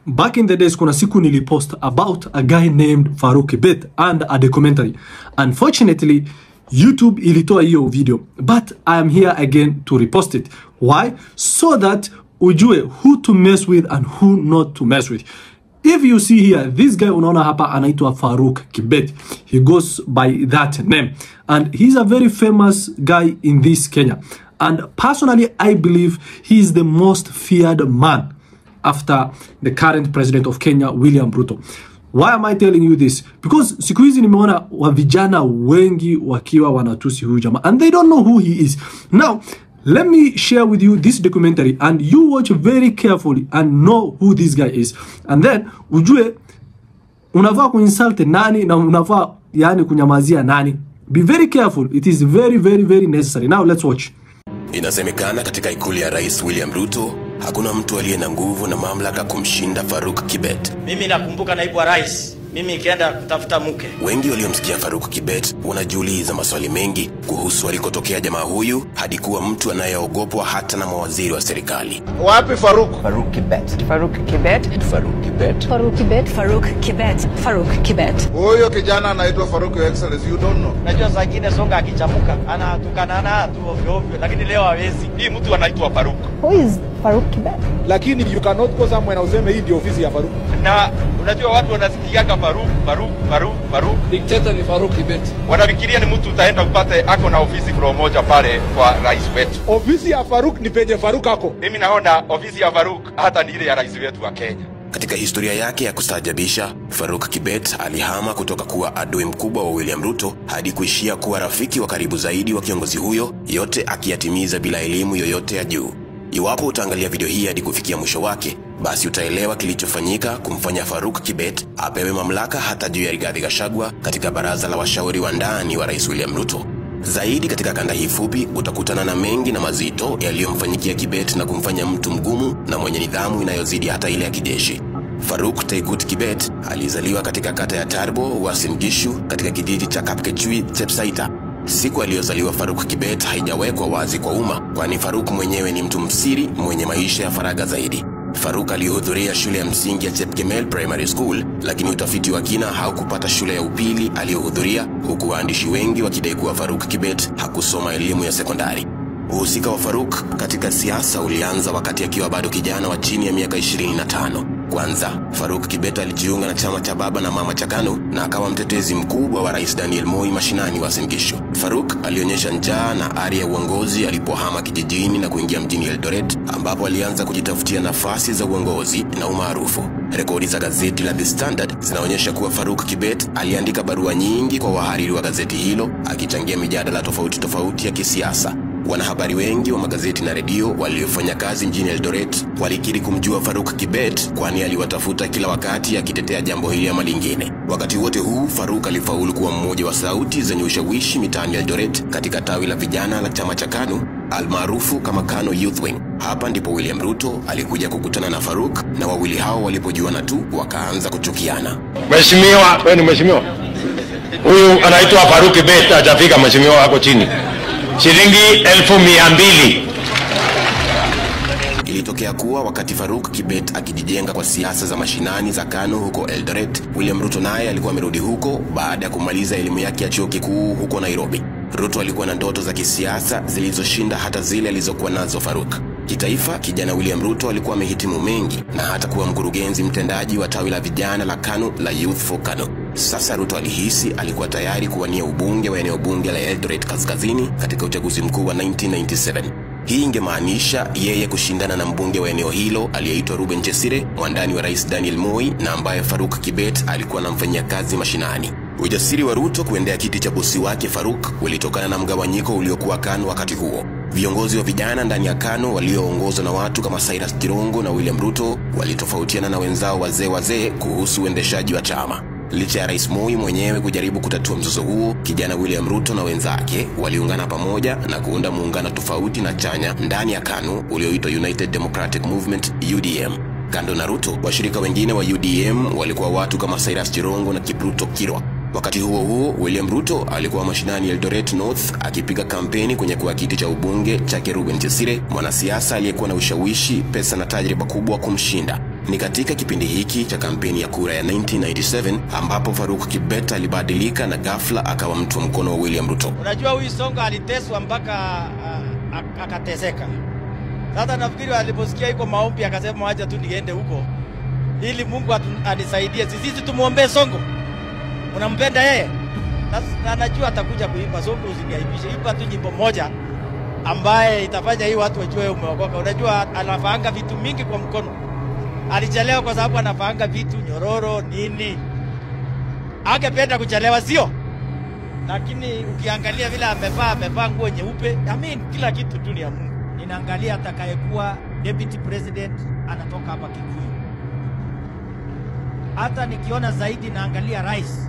back in the days kuna siku nilipost about a guy named Farouk Kibet and a documentary. Unfortunately, YouTube ilitoa hiyo video, but I am here again to repost it. Why? So that ujue who to mess with and who not to mess with. If you see here, this guy unaona hapa anaitwa Farouk Kibet. He goes by that name. And he's a very famous guy in this Kenya. And personally, I believe he is the most feared man after the current president of Kenya, William Ruto. Why am I telling you this? Because siku hizi nimeona wa vijana wengi wakiwa wanatusi huyu jamaa and they don't know who he is. Now, let me share with you this documentary and you watch very carefully and know who this guy is. And then, ujue, unafaa kuinsult nani na unafaa yani kunyamazia nani. Be very careful. It is very, very, very necessary. Now, let's watch. Inasemekana katika ikulu ya Rais William Ruto, hakuna mtu aliye na nguvu na mamlaka kumshinda Farouk Kibet. Mimi nakumbuka naibu wa rais. Mimi nikienda kutafuta mke. Wengi waliomsikia Farouk Kibet wanajiuliza maswali mengi kuhusu alikotokea jamaa huyu hadi kuwa mtu anayeogopwa hata na mawaziri wa serikali. Wapi Farouk? Farouk Kibet. Farouk Kibet. Farouk Kibet. Farouk Kibet. Farouk Kibet. Farouk Kibet. Huyo kijana anaitwa Farouk, your excellency, you don't know. Najua saa nyingine songa akichamuka anatukana tu ovyo ovyo, lakini leo hawezi. Hii mtu anaitwa Farouk. Who is Farouk Kibet? Lakini you cannot go somewhere na useme hii ndio ofisi ya Farouk. Na unajua watu wanasikiaga Farouk. Dictator ni Farouk Kibet. Wanafikiria ni mtu utaenda upate ako na ofisi kilo moja pale kwa rais wetu. Ofisi ya Farouk ni penye Farouk ako. Mimi naona ofisi ya Farouk hata ni ile ya rais wetu wa Kenya. Katika historia yake ya kustaajabisha, Farouk Kibet alihama kutoka kuwa adui mkubwa wa William Ruto hadi kuishia kuwa rafiki wa karibu zaidi wa kiongozi huyo, yote akiyatimiza bila elimu yoyote ya juu. Iwapo utaangalia video hii hadi kufikia mwisho wake, basi utaelewa kilichofanyika kumfanya Farouk Kibet apewe mamlaka hata juu ya Rigathi Gachagua katika baraza la washauri wa ndani wa Rais William Ruto. Zaidi katika kanda hii fupi utakutana na mengi na mazito yaliyomfanyikia Kibet na kumfanya mtu mgumu na mwenye nidhamu inayozidi hata ile ya kijeshi. Farouk Taikut Kibet alizaliwa katika kata ya Tarbo, Uasin Gishu, katika kijiji cha Kapkechui, Chepsaita. Siku aliyozaliwa Farouk Kibet haijawekwa wazi kwa umma, kwani Farouk mwenyewe ni mtu msiri mwenye maisha ya faragha zaidi. Farouk alihudhuria shule ya msingi ya Chepkemel Primary School, lakini utafiti wa kina haukupata shule ya upili aliyohudhuria, huku waandishi wengi wakidai kuwa Farouk Kibet hakusoma elimu ya sekondari. Uhusika wa Farouk katika siasa ulianza wakati akiwa bado kijana wa chini ya miaka 25. Kwanza, Farouk Kibet alijiunga na chama cha baba na mama cha KANU na akawa mtetezi mkubwa wa Rais Daniel Moi mashinani Uasin Gishu. Farouk alionyesha njaa na ari ya uongozi alipohama kijijini na kuingia mjini Eldoret, ambapo alianza kujitafutia nafasi za uongozi na umaarufu. Rekodi za gazeti la The Standard zinaonyesha kuwa Farouk Kibet aliandika barua nyingi kwa wahariri wa gazeti hilo, akichangia mijadala tofauti ya kisiasa. Wanahabari wengi wa magazeti na redio waliofanya kazi mjini Eldoret walikiri kumjua Farouk Kibet, kwani aliwatafuta kila wakati akitetea jambo hili ama lingine. Wakati wote huu Farouk alifaulu kuwa mmoja wa sauti zenye ushawishi mitaani Eldoret katika tawi la vijana la chama cha KANU almaarufu kama KANU Youth Wing. Hapa ndipo William Ruto alikuja kukutana na Farouk, na wawili hao walipojuana tu wakaanza kuchukiana. Mheshimiwa, wewe ni mheshimiwa? Huyu anaitwa Farouk Kibet, hajafika mheshimiwa wako chini. Shilingi 1200. Ilitokea kuwa wakati Farouk Kibet akijijenga kwa siasa za mashinani za KANU huko Eldoret, William Ruto naye alikuwa amerudi huko baada ya kumaliza elimu yake ya chuo kikuu huko Nairobi. Ruto alikuwa na ndoto za kisiasa zilizoshinda hata zile alizokuwa nazo Farouk. Kitaifa, kijana William Ruto alikuwa amehitimu mengi na hata kuwa mkurugenzi mtendaji wa tawi la vijana la KANU la Youth for KANU. Sasa Ruto alihisi alikuwa tayari kuwania ubunge wa eneo bunge la Eldoret Kaskazini katika uchaguzi mkuu wa 1997. Hii ingemaanisha yeye kushindana na mbunge wa eneo hilo aliyeitwa Reuben Chesire, mwandani wa Rais Daniel Moi na ambaye Farouk Kibet alikuwa anamfanyia kazi mashinani. Ujasiri wa Ruto kuendea kiti cha bosi wake Farouk ulitokana na mgawanyiko uliokuwa KANU wakati huo. Viongozi wa vijana ndani ya KANU walioongozwa na watu kama Cyrus Kirongo na William Ruto walitofautiana na wenzao wazee kuhusu uendeshaji wa chama. Licha ya Rais Moi mwenyewe kujaribu kutatua mzozo huo, kijana William Ruto na wenzake waliungana pamoja na kuunda muungano tofauti na chanya ndani ya KANU ulioitwa United Democratic Movement UDM. Kando na Ruto, washirika wengine wa UDM walikuwa watu kama Cyrus Kirongo na Kipruto Kirwa. Wakati huo William Ruto alikuwa mashinani Eldoret North akipiga kampeni kwenye kwa kiti cha ubunge cha Reuben Chesire, mwanasiasa aliyekuwa na ushawishi, pesa na tajriba kubwa kumshinda. Ni katika kipindi hiki cha kampeni ya kura ya 1997 ambapo Faruk Kibet alibadilika na ghafla akawa mtu wa mkono wa William Ruto. Unajua huyu Sonko aliteswa mpaka akateseka. Sasa nafikiri aliposikia iko maombi akasema wacha tu niende huko ili Mungu anisaidie. Sisi tumuombe Sonko. Unampenda yeye? Na najua atakuja kuimba. Sonko usiniaibishe. Imba tu nyimbo moja ambaye itafanya hii watu wajue umeokoka. Unajua anafaanga vitu mingi kwa mkono. Alichelewa kwa sababu anafaanga vitu nyororo nini. Angependa kuchelewa sio? Lakini ukiangalia vile amevaa nguo nyeupe, kila kitu tu ni ya Mungu. Ninaangalia atakayekuwa deputy president anatoka hapa Kikuyu. Hata nikiona zaidi naangalia rais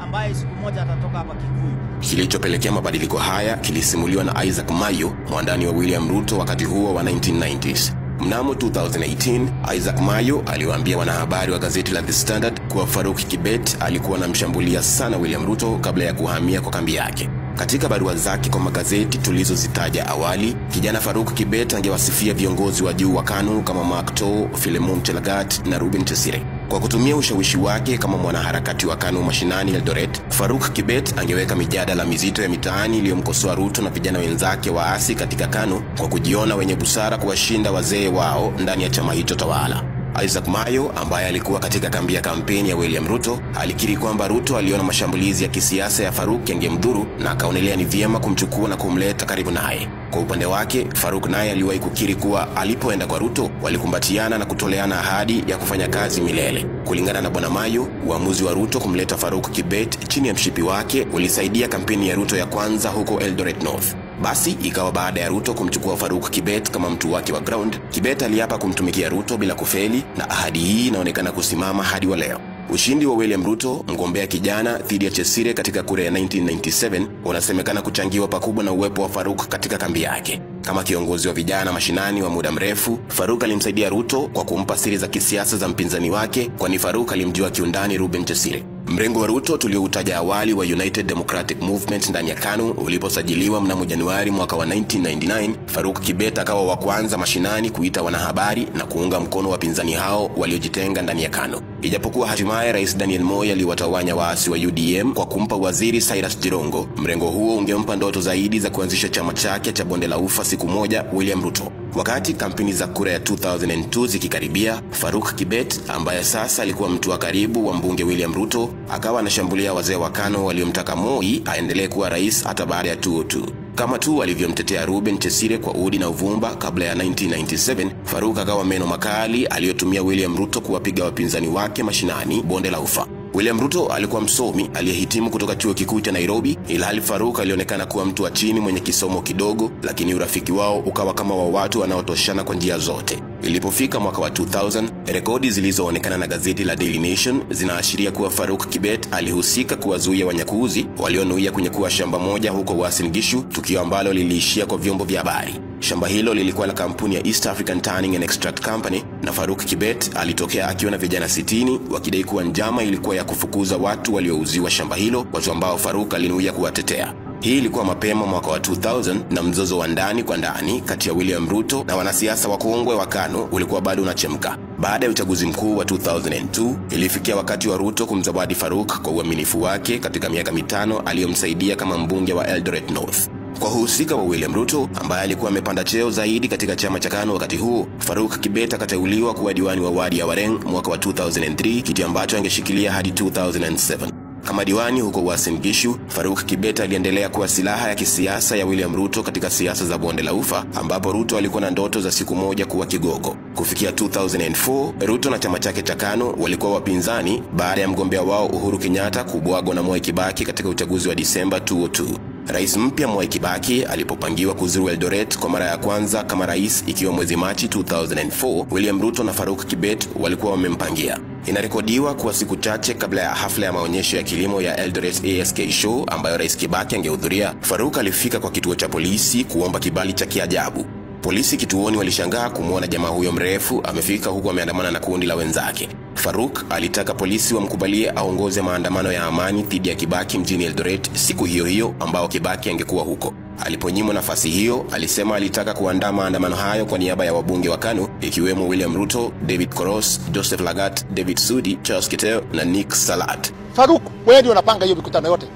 ambaye siku moja atatoka hapa Kikuyu. Kilichopelekea mabadiliko haya kilisimuliwa na Isaac Mayo, mwandani wa William Ruto wakati huo wa 1990s. Mnamo 2018, Isaac Mayo aliwaambia wanahabari wa gazeti la The Standard kuwa Faruk Kibet alikuwa anamshambulia sana William Ruto kabla ya kuhamia kwa kambi yake. Katika barua zake kwa magazeti tulizozitaja awali, kijana Faruk Kibet angewasifia viongozi wa juu wa KANU kama Mark Too, Philemon Chelagat na Ruben Chesire. Kwa kutumia ushawishi wake kama mwanaharakati wa KANU mashinani Eldoret, Faruk Kibet angeweka mijadala mizito ya mitaani iliyomkosoa Ruto na vijana wenzake waasi katika KANU kwa kujiona wenye busara kuwashinda wazee wao ndani ya chama hicho tawala. Isaac Mayo, ambaye alikuwa katika kambi ya kampeni ya William Ruto, alikiri kwamba Ruto aliona mashambulizi ya kisiasa ya Faruk yangemdhuru na akaonelea ni vyema kumchukua na kumleta karibu naye. Kwa upande wake, Faruk naye aliwahi kukiri kuwa alipoenda kwa Ruto walikumbatiana na kutoleana ahadi ya kufanya kazi milele. Kulingana na Bwana Mayo, uamuzi wa Ruto kumleta Faruk Kibet chini ya mshipi wake ulisaidia kampeni ya Ruto ya kwanza huko Eldoret North. Basi ikawa baada ya Ruto kumchukua Faruk Kibet kama mtu wake wa ground, Kibet aliapa kumtumikia Ruto bila kufeli, na ahadi hii inaonekana kusimama hadi wa leo. Ushindi wa William Ruto, mgombea kijana, dhidi ya Chesire katika kura ya 1997 unasemekana kuchangiwa pakubwa na uwepo wa Faruk katika kambi yake. Kama kiongozi wa vijana mashinani wa muda mrefu, Faruk alimsaidia Ruto kwa kumpa siri za kisiasa za mpinzani wake, kwani Faruk alimjua kiundani Ruben Chesire. Mrengo wa Ruto tulioutaja awali wa United Democratic Movement ndani ya KANU uliposajiliwa mnamo Januari mwaka wa 1999, Faruk Kibet akawa wa kwanza mashinani kuita wanahabari na kuunga mkono wapinzani hao waliojitenga ndani ya KANU. Ijapokuwa hatimaye Rais Daniel Moi aliwatawanya waasi wa UDM kwa kumpa waziri Cyrus Jirongo, mrengo huo ungempa ndoto zaidi za kuanzisha chama chake cha Bonde la Ufa siku moja William Ruto. Wakati kampeni za kura ya 2002 zikikaribia, Faruk Kibet, ambaye sasa alikuwa mtu wa karibu wa mbunge William Ruto, akawa anashambulia wazee wa KANU waliomtaka Moi aendelee kuwa rais hata baada ya 2002. Kama tu alivyomtetea Ruben Chesire kwa udi na uvumba kabla ya 1997, Faruk akawa meno makali aliyotumia William Ruto kuwapiga wapinzani wake mashinani Bonde la Ufa. William Ruto alikuwa msomi aliyehitimu kutoka chuo kikuu cha Nairobi, ilhali Faruk alionekana kuwa mtu wa chini mwenye kisomo kidogo, lakini urafiki wao ukawa kama wa watu wanaotoshana kwa njia zote. Ilipofika mwaka wa 2000, rekodi zilizoonekana na gazeti la Daily Nation zinaashiria kuwa Faruk Kibet alihusika kuwazuia wanyakuzi walionuia kunyakua shamba moja huko Uasin Gishu, tukio ambalo liliishia kwa vyombo vya habari. Shamba hilo lilikuwa la kampuni ya East African Tanning and Extract Company, na Faruk Kibet alitokea akiwa na vijana 60 wakidai kuwa njama ilikuwa ya kufukuza watu waliouziwa shamba hilo, watu ambao Faruk alinuia kuwatetea. Hii ilikuwa mapema mwaka wa 2000, na mzozo wa ndani kwa ndani kati ya William Ruto na wanasiasa wakongwe wa KANU ulikuwa bado unachemka. Baada ya uchaguzi mkuu wa 2002, ilifikia wakati wa Ruto kumzawadi Faruk kwa uaminifu wake katika miaka 5 aliyomsaidia kama mbunge wa Eldoret North. Kwa uhusika wa William Ruto, ambaye alikuwa amepanda cheo zaidi katika chama cha KANU wakati huo, Faruk Kibet akateuliwa kuwa diwani wa wadi ya Wareng mwaka wa 2003, kiti ambacho angeshikilia hadi 2007. Kama diwani huko Uasin Gishu, Faruk Kibet aliendelea kuwa silaha ya kisiasa ya William Ruto katika siasa za Bonde la Ufa, ambapo Ruto alikuwa na ndoto za siku moja kuwa kigogo. Kufikia 2004, Ruto na chama chake cha KANU walikuwa wapinzani baada ya mgombea wao Uhuru Kenyatta kubwagwa na Mwai Kibaki katika uchaguzi wa Disemba 2002. Rais mpya Mwai Kibaki alipopangiwa kuzuru Eldoret kwa mara ya kwanza kama rais ikiwa mwezi Machi 2004, William Ruto na Faruk Kibet walikuwa wamempangia. Inarekodiwa kuwa siku chache kabla ya hafla ya maonyesho ya kilimo ya Eldoret ASK Show ambayo Rais Kibaki angehudhuria, Faruk alifika kwa kituo cha polisi kuomba kibali cha kiajabu. Polisi kituoni walishangaa kumwona jamaa huyo mrefu amefika huku ameandamana na kundi la wenzake. Faruk alitaka polisi wamkubalie aongoze maandamano ya amani dhidi ya Kibaki mjini Eldoret siku hiyo hiyo ambao Kibaki angekuwa huko. Aliponyimwa nafasi hiyo, alisema alitaka kuandaa maandamano hayo kwa niaba ya wabunge wa KANU, ikiwemo William Ruto, David Koros, Joseph Lagat, David Sudi, Charles Kiteo na Nick Salat. Faruk, wewe ndio unapanga hiyo mikutano yote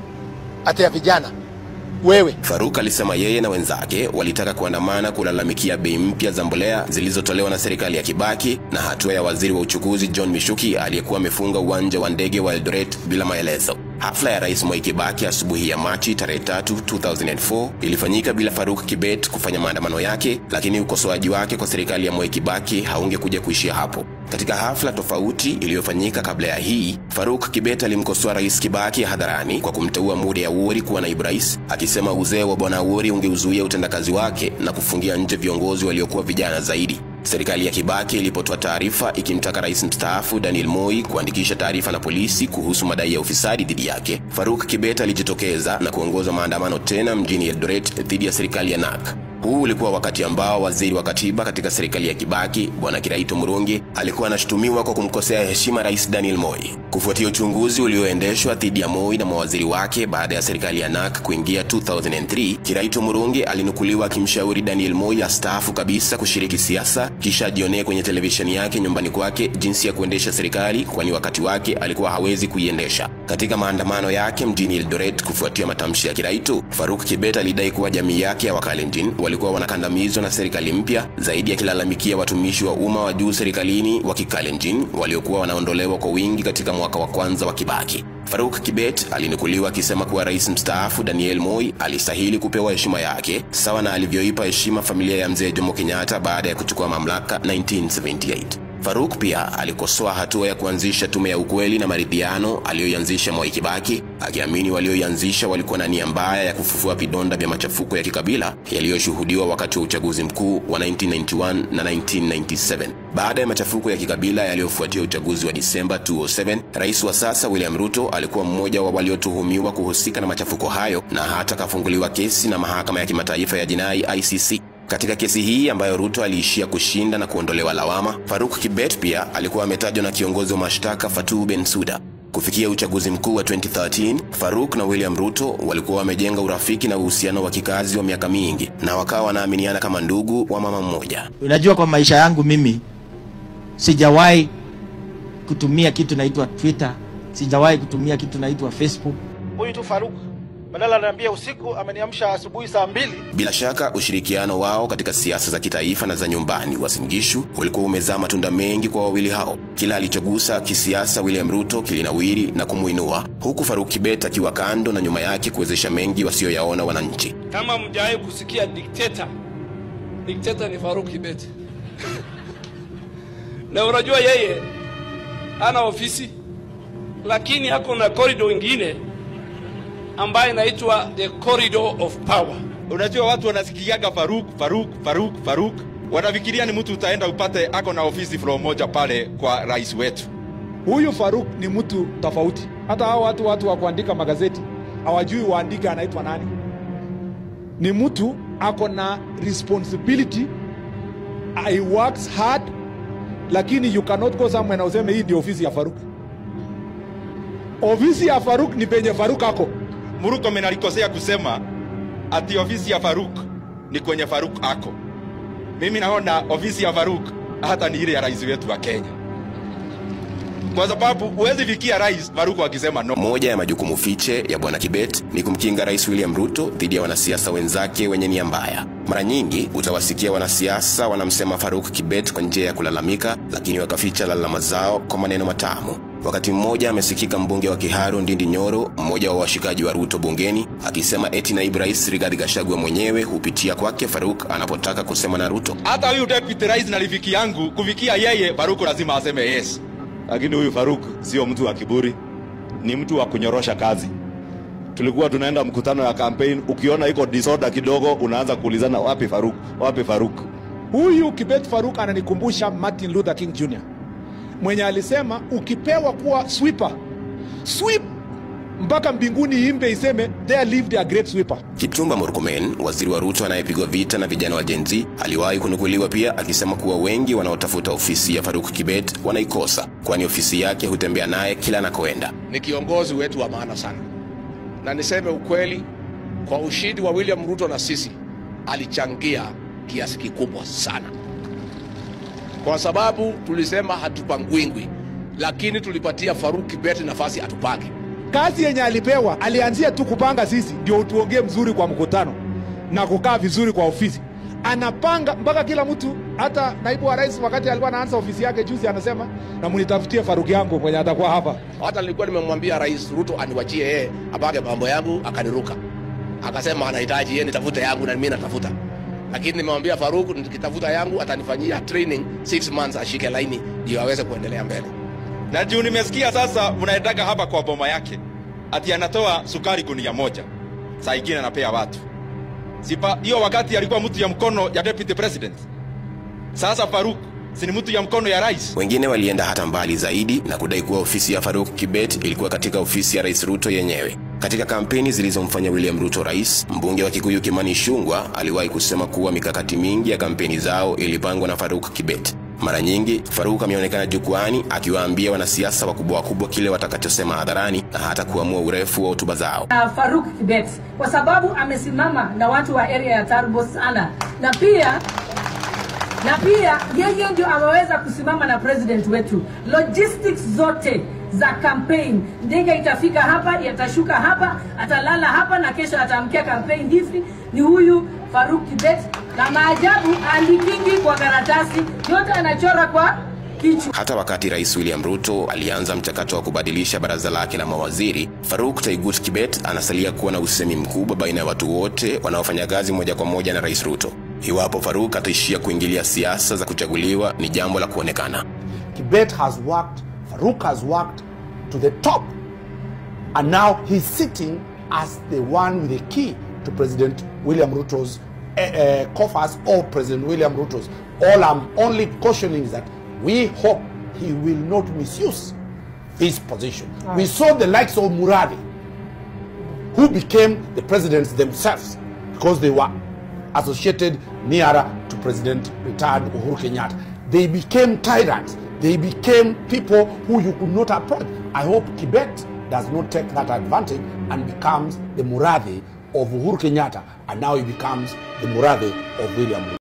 ati ya vijana wewe? Faruk alisema yeye na wenzake walitaka kuandamana kulalamikia bei mpya za mbolea zilizotolewa na serikali ya Kibaki na hatua ya waziri wa uchukuzi John Mishuki aliyekuwa amefunga uwanja wa ndege wa Eldoret bila maelezo. Hafla ya Rais Mwai Kibaki asubuhi ya Machi tarehe 3, 2004 ilifanyika bila Faruk Kibet kufanya maandamano yake, lakini ukosoaji wake kwa serikali ya Mwai Kibaki haungekuja kuishia hapo. Katika hafla tofauti iliyofanyika kabla ya hii, Faruk Kibet alimkosoa Rais Kibaki hadharani kwa kumteua Mude Awori kuwa naibu rais, akisema uzee wa Bwana Awori ungeuzuia utendakazi wake na kufungia nje viongozi waliokuwa vijana zaidi. Serikali ya Kibaki ilipotoa taarifa ikimtaka rais mstaafu Daniel Moi kuandikisha taarifa na polisi kuhusu madai ya ufisadi dhidi yake, Faruk Kibet alijitokeza na kuongoza maandamano tena mjini Eldoret dhidi ya serikali ya NARC. Huu ulikuwa wakati ambao waziri wa katiba katika serikali ya Kibaki, Bwana Kiraito Murungi, alikuwa anashutumiwa kwa kumkosea heshima Rais Daniel Moi. Kufuatia uchunguzi ulioendeshwa dhidi ya Moi na mawaziri wake baada ya serikali ya NARC kuingia 2003, Kiraito Murungi alinukuliwa akimshauri Daniel Moi astaafu kabisa kushiriki siasa, kisha ajionee kwenye televisheni yake nyumbani kwake jinsi ya kuendesha serikali, kwani wakati wake alikuwa hawezi kuiendesha. Katika maandamano yake mjini Eldoret kufuatia matamshi ya Kiraito, Faruk Kibet alidai kuwa jamii yake ya Wakalenjin walikuwa wanakandamizwa na serikali mpya, zaidi akilalamikia watumishi wa umma wa juu serikalini wa Kikalenjin waliokuwa wanaondolewa kwa wingi katika mwaka wa kwanza wa Kibaki. Faruk Kibet alinukuliwa akisema kuwa rais mstaafu Daniel Moi alistahili kupewa heshima yake sawa na alivyoipa heshima familia ya mzee Jomo Kenyatta baada ya kuchukua mamlaka 1978. Faruk pia alikosoa hatua ya kuanzisha tume ya ukweli na maridhiano aliyoianzisha Mwai Kibaki, akiamini walioianzisha walikuwa na nia mbaya ya kufufua vidonda vya machafuko ya kikabila yaliyoshuhudiwa wakati wa uchaguzi mkuu wa 1991 na 1997. Baada ya machafuko ya kikabila yaliyofuatia uchaguzi wa Disemba 2007, rais wa sasa William Ruto alikuwa mmoja wa waliotuhumiwa kuhusika na machafuko hayo na hata kafunguliwa kesi na mahakama ya kimataifa ya jinai ICC. Katika kesi hii ambayo Ruto aliishia kushinda na kuondolewa lawama, Faruk Kibet pia alikuwa ametajwa na kiongozi wa mashtaka Fatou Bensouda. Kufikia uchaguzi mkuu wa 2013, Faruk na William Ruto walikuwa wamejenga urafiki na uhusiano wa kikazi wa miaka mingi na wakawa wanaaminiana kama ndugu wa mama mmoja. Unajua, kwa maisha yangu mimi sijawahi kutumia kitu naitwa Twitter, sijawahi kutumia kitu naitwa Facebook. Huyu tu Faruk badala ananiambia usiku ameniamsha asubuhi saa 2. Bila shaka ushirikiano wao katika siasa za kitaifa na za nyumbani Uasin Gishu ulikuwa umezaa matunda mengi kwa wawili hao. Kila alichogusa kisiasa William Ruto kilinawiri na kumuinua, huku Faruk Kibet akiwa kando na nyuma yake kuwezesha mengi wasioyaona wananchi. Kama mjawahi kusikia dictator ni Faruk Kibet. Na unajua yeye ana ofisi, lakini hako na corridor nyingine ambaye inaitwa the corridor of power. Unajua watu wanasikiaga Faruk, wanafikiria ni mtu utaenda upate ako na ofisi floor moja pale kwa rais wetu. Huyu Faruk ni mtu tofauti. Hata hao watu wa kuandika magazeti hawajui waandika anaitwa nani. Ni mtu ako na responsibility, I works hard, lakini you cannot go somewhere na useme hii ndio ofisi ya Faruk. Ofisi ya Faruk ni penye Faruk ako. Murkomen alikosea kusema ati ofisi ya Faruk ni kwenye Faruk ako. Mimi naona ofisi ya Faruk hata ni ile ya rais wetu wa Kenya, kwa sababu huwezi fikia rais Faruk akisema no. Moja ya majukumu fiche ya Bwana Kibet ni kumkinga Rais William Ruto dhidi ya wanasiasa wenzake wenye nia mbaya. Mara nyingi utawasikia wanasiasa wanamsema Faruk Kibet kwa njia ya kulalamika, lakini wakaficha lalama zao kwa maneno matamu. Wakati mmoja amesikika mbunge wa Kiharu Ndindi Nyoro, mmoja wa washikaji wa Ruto bungeni, akisema eti naibu rais Rigathi Gachagua mwenyewe hupitia kwake Faruk anapotaka kusema na Ruto. Hata huyu deputy rais na rafiki yangu kufikia yeye Faruk lazima aseme yes. Lakini huyu Faruk sio mtu wa kiburi, ni mtu wa kunyorosha kazi. Tulikuwa tunaenda mkutano ya campaign, ukiona iko disorder kidogo unaanza kuulizana wapi Faruk, wapi Faruk. Huyu Kibet Faruk ananikumbusha Martin Luther King Jr. mwenye alisema ukipewa kuwa sweeper, sweep mpaka mbinguni imbe iseme there lived a great sweeper. Kipchumba Murkomen, waziri wa Ruto anayepigwa vita na vijana wa Gen Z, aliwahi kunukuliwa pia akisema kuwa wengi wanaotafuta ofisi ya Faruk Kibet wanaikosa, kwani ofisi yake hutembea naye kila anakoenda. Ni kiongozi wetu wa maana sana. Na niseme ukweli, kwa ushindi wa William Ruto na sisi alichangia kiasi kikubwa sana, kwa sababu tulisema hatupangwingwi, lakini tulipatia Faruk Kibet nafasi atupange. Kazi yenye alipewa, alianzia tu kupanga sisi ndio tuongee mzuri kwa mkutano na kukaa vizuri kwa ofisi. Anapanga mpaka kila mtu, hata naibu wa rais wakati alikuwa anaanza ofisi yake juzi anasema na mnitafutie Faruk yangu mwenye atakuwa hapa. Hata nilikuwa nimemwambia Rais Ruto aniwachie yeye apange mambo yangu, akaniruka. Akasema anahitaji yeye nitafute yangu na mimi natafuta. Lakini nimemwambia Faruk nikitafuta yangu atanifanyia training 6 months ashike laini ndio aweze kuendelea mbele. Na juu nimesikia sasa mnaendaka hapa kwa boma yake ati anatoa sukari gunia moja, saa ingine anapea watu. Sipa hiyo wakati alikuwa mtu ya mkono ya deputy president. Sasa Faruk si ni mtu ya mkono ya rais. Wengine walienda hata mbali zaidi na kudai kuwa ofisi ya Faruk Kibet ilikuwa katika ofisi ya Rais Ruto yenyewe. Katika kampeni zilizomfanya William Ruto rais, mbunge wa Kikuyu Kimani Ichung'wah aliwahi kusema kuwa mikakati mingi ya kampeni zao ilipangwa na Faruk Kibet. Mara nyingi Faruk ameonekana jukwani akiwaambia wanasiasa wakubwa kile watakachosema hadharani na hata kuamua urefu wa hotuba zao. Faruk Kibet kwa sababu amesimama na watu wa area ya Turbo sana, na pia yeye ndio ameweza kusimama na president wetu. Logistics zote za campaign, ndege itafika hapa, yatashuka hapa, atalala hapa na kesho ataamkia campaign hivi, ni huyu Faruk Kibet. Na maajabu andikingi kwa karatasi, yote anachora kwa kichwa. Hata wakati Rais William Ruto alianza mchakato wa kubadilisha baraza lake la mawaziri, Faruk Taigut Kibet anasalia kuwa na usemi mkubwa baina ya watu wote wanaofanya kazi moja kwa moja na Rais Ruto. Iwapo Faruk ataishia kuingilia siasa za kuchaguliwa ni jambo la kuonekana. Kibet has worked, Faruk has worked to the top, and now he's sitting as the one with the key to President William Ruto's coffers, or President William Ruto's. All I'm only cautioning is that we hope he will not misuse his position. Right. We saw the likes of Muradi, who became the presidents themselves because they were associated nearer to President retired Uhuru Kenyatta. They became tyrants. They became people who you could not approach. I hope Kibet does not take that advantage and becomes the Muradi of Uhuru Kenyatta, and now he becomes the Muradi of William Ruto.